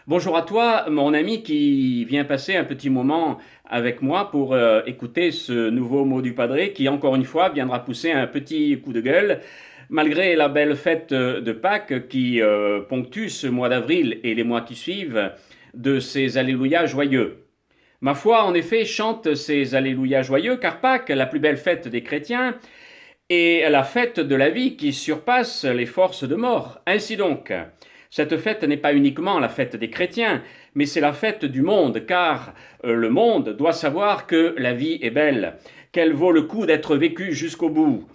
Bonjour à toi, mon ami qui vient passer un petit moment avec moi pour écouter ce nouveau mot du padré qui, encore une fois, viendra pousser un petit coup de gueule, malgré la belle fête de Pâques qui ponctue ce mois d'avril et les mois qui suivent de ces Alléluia joyeux. Ma foi, en effet, chante ces Alléluia joyeux, car Pâques, la plus belle fête des chrétiens, est la fête de la vie qui surpasse les forces de mort. Ainsi donc, cette fête n'est pas uniquement la fête des chrétiens, mais c'est la fête du monde, car le monde doit savoir que la vie est belle, qu'elle vaut le coup d'être vécue jusqu'au bout,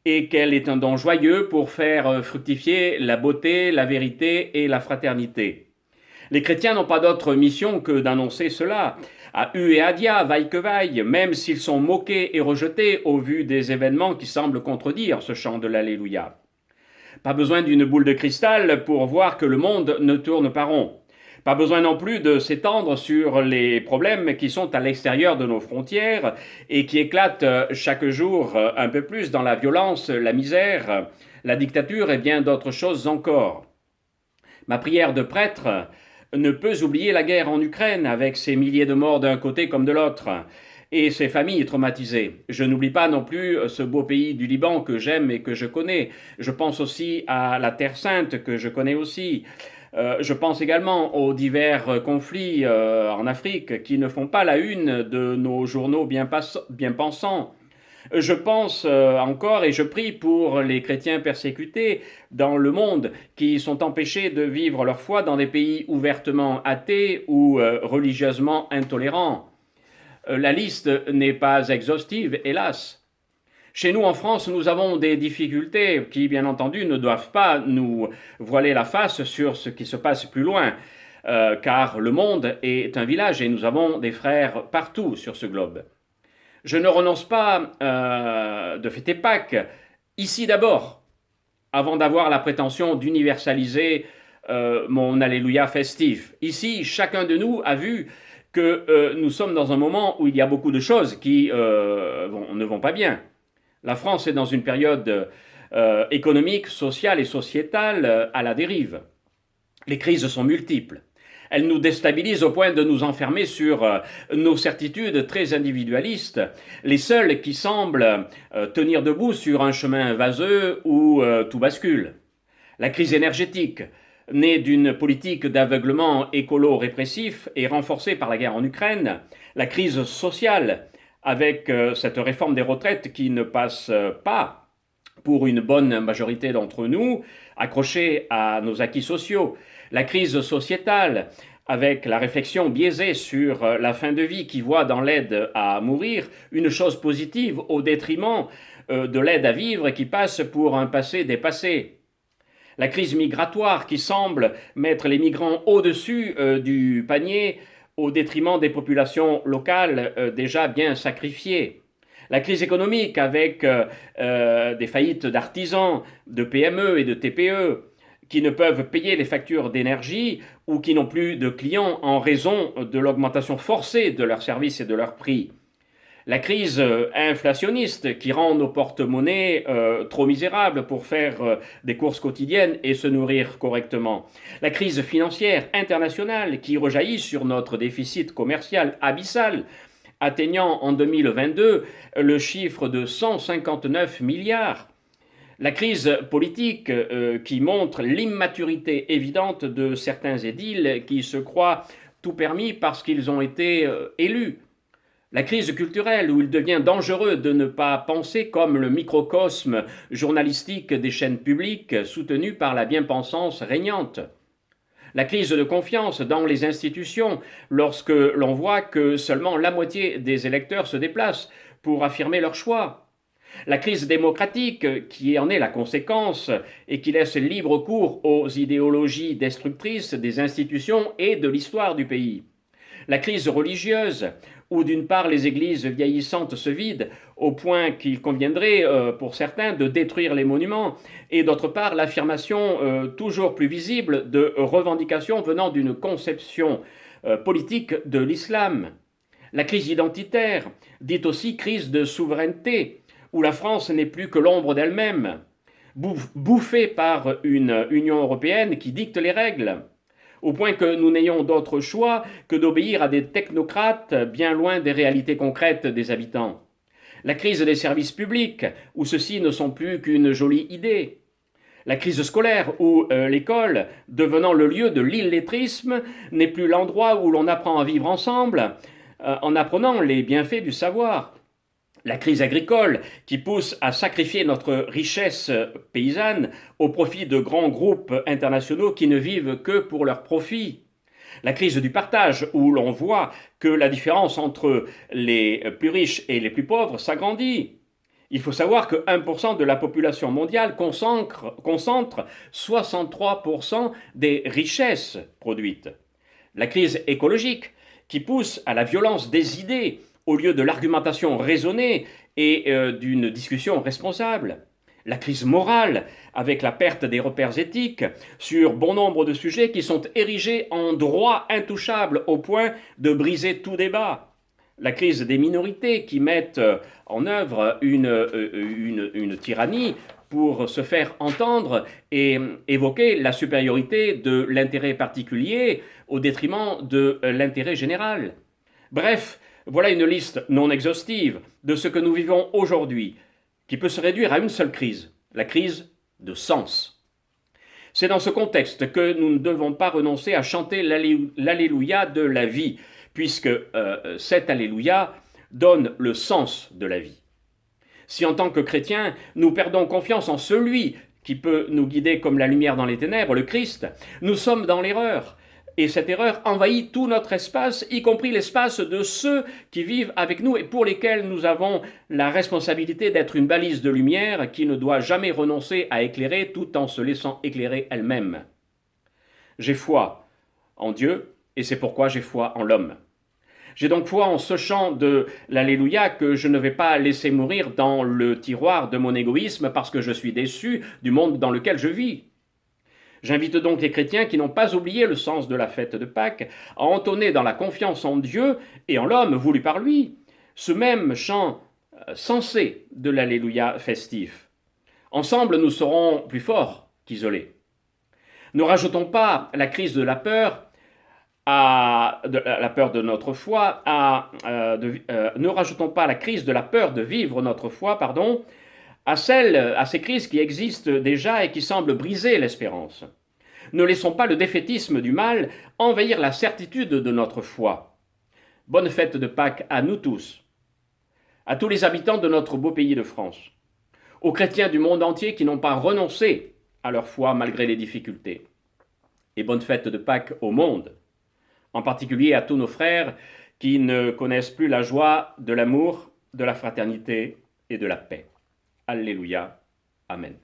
et qu'elle est un don joyeux pour faire fructifier la beauté, la vérité et la fraternité. Les chrétiens n'ont pas d'autre mission que d'annoncer cela, à hu et à dia, vaille que vaille, même s'ils sont moqués et rejetés au vu des événements qui semblent contredire ce chant de l'Alléluia. Pas besoin d'une boule de cristal pour voir que le monde ne tourne pas rond. Pas besoin non plus de s'étendre sur les problèmes qui sont à l'extérieur de nos frontières et qui éclatent chaque jour un peu plus dans la violence, la misère, la dictature et bien d'autres choses encore. Ma prière de prêtre ne peut oublier la guerre en Ukraine avec ses milliers de morts d'un côté comme de l'autre et ses familles traumatisées. Je n'oublie pas non plus ce beau pays du Liban que j'aime et que je connais. Je pense aussi à la Terre Sainte que je connais aussi. Je pense également aux divers conflits en Afrique qui ne font pas la une de nos journaux bien pensants. Je pense encore et je prie pour les chrétiens persécutés dans le monde qui sont empêchés de vivre leur foi dans des pays ouvertement athées ou religieusement intolérants. La liste n'est pas exhaustive, hélas. Chez nous en France, nous avons des difficultés qui, bien entendu, ne doivent pas nous voiler la face sur ce qui se passe plus loin, car le monde est un village et nous avons des frères partout sur ce globe. Je ne renonce pas de fêter Pâques, ici d'abord, avant d'avoir la prétention d'universaliser mon Alléluia festif. Ici, chacun de nous a vu que nous sommes dans un moment où il y a beaucoup de choses qui ne vont pas bien. La France est dans une période économique, sociale et sociétale à la dérive. Les crises sont multiples. Elles nous déstabilisent au point de nous enfermer sur nos certitudes très individualistes, les seules qui semblent tenir debout sur un chemin vaseux où tout bascule. La crise énergétique, née d'une politique d'aveuglement écolo-répressif et renforcée par la guerre en Ukraine, la crise sociale, avec cette réforme des retraites qui ne passe pas pour une bonne majorité d'entre nous, accrochés à nos acquis sociaux, la crise sociétale, avec la réflexion biaisée sur la fin de vie qui voit dans l'aide à mourir une chose positive au détriment de l'aide à vivre qui passe pour un passé dépassé. La crise migratoire qui semble mettre les migrants au-dessus du panier au détriment des populations locales déjà bien sacrifiées. La crise économique avec des faillites d'artisans, de PME et de TPE qui ne peuvent payer les factures d'énergie ou qui n'ont plus de clients en raison de l'augmentation forcée de leurs services et de leurs prix. La crise inflationniste qui rend nos porte-monnaies trop misérables pour faire des courses quotidiennes et se nourrir correctement. La crise financière internationale qui rejaillit sur notre déficit commercial abyssal, atteignant en 2022 le chiffre de 159 milliards. La crise politique qui montre l'immaturité évidente de certains édiles qui se croient tout permis parce qu'ils ont été élus. La crise culturelle où il devient dangereux de ne pas penser comme le microcosme journalistique des chaînes publiques soutenues par la bien-pensance régnante. La crise de confiance dans les institutions lorsque l'on voit que seulement la moitié des électeurs se déplacent pour affirmer leur choix. La crise démocratique qui en est la conséquence et qui laisse libre cours aux idéologies destructrices des institutions et de l'histoire du pays. La crise religieuse, où d'une part les églises vieillissantes se vident au point qu'il conviendrait pour certains de détruire les monuments, et d'autre part l'affirmation toujours plus visible de revendications venant d'une conception politique de l'islam. La crise identitaire, dite aussi crise de souveraineté, où la France n'est plus que l'ombre d'elle-même, bouffée par une Union européenne qui dicte les règles, au point que nous n'ayons d'autre choix que d'obéir à des technocrates bien loin des réalités concrètes des habitants. La crise des services publics, où ceux-ci ne sont plus qu'une jolie idée. La crise scolaire, où l'école, devenant le lieu de l'illettrisme, n'est plus l'endroit où l'on apprend à vivre ensemble, en apprenant les bienfaits du savoir. La crise agricole, qui pousse à sacrifier notre richesse paysanne au profit de grands groupes internationaux qui ne vivent que pour leur profit. La crise du partage, où l'on voit que la différence entre les plus riches et les plus pauvres s'agrandit. Il faut savoir que 1% de la population mondiale concentre 63% des richesses produites. La crise écologique, qui pousse à la violence des idées au lieu de l'argumentation raisonnée et d'une discussion responsable. La crise morale, avec la perte des repères éthiques sur bon nombre de sujets qui sont érigés en droits intouchables au point de briser tout débat. La crise des minorités qui mettent en œuvre une tyrannie pour se faire entendre et évoquer la supériorité de l'intérêt particulier au détriment de l'intérêt général. Bref, voilà une liste non exhaustive de ce que nous vivons aujourd'hui, qui peut se réduire à une seule crise, la crise de sens. C'est dans ce contexte que nous ne devons pas renoncer à chanter l'Alléluia de la vie, puisque cet Alléluia donne le sens de la vie. Si en tant que chrétiens, nous perdons confiance en celui qui peut nous guider comme la lumière dans les ténèbres, le Christ, nous sommes dans l'erreur. Et cette erreur envahit tout notre espace, y compris l'espace de ceux qui vivent avec nous et pour lesquels nous avons la responsabilité d'être une balise de lumière qui ne doit jamais renoncer à éclairer tout en se laissant éclairer elle-même. J'ai foi en Dieu et c'est pourquoi j'ai foi en l'homme. J'ai donc foi en ce chant de l'Alléluia que je ne vais pas laisser mourir dans le tiroir de mon égoïsme parce que je suis déçu du monde dans lequel je vis. J'invite donc les chrétiens qui n'ont pas oublié le sens de la fête de Pâques à entonner dans la confiance en Dieu et en l'homme voulu par lui ce même chant sensé de l'Alléluia festif. Ensemble, nous serons plus forts qu'isolés. Ne rajoutons pas la crise de la peur la peur de notre foi, ne rajoutons pas la crise de la peur de vivre notre foi, à ces crises qui existent déjà et qui semblent briser l'espérance. Ne laissons pas le défaitisme du mal envahir la certitude de notre foi. Bonne fête de Pâques à nous tous, à tous les habitants de notre beau pays de France, aux chrétiens du monde entier qui n'ont pas renoncé à leur foi malgré les difficultés. Et bonne fête de Pâques au monde, en particulier à tous nos frères qui ne connaissent plus la joie de l'amour, de la fraternité et de la paix. Alléluia. Amen.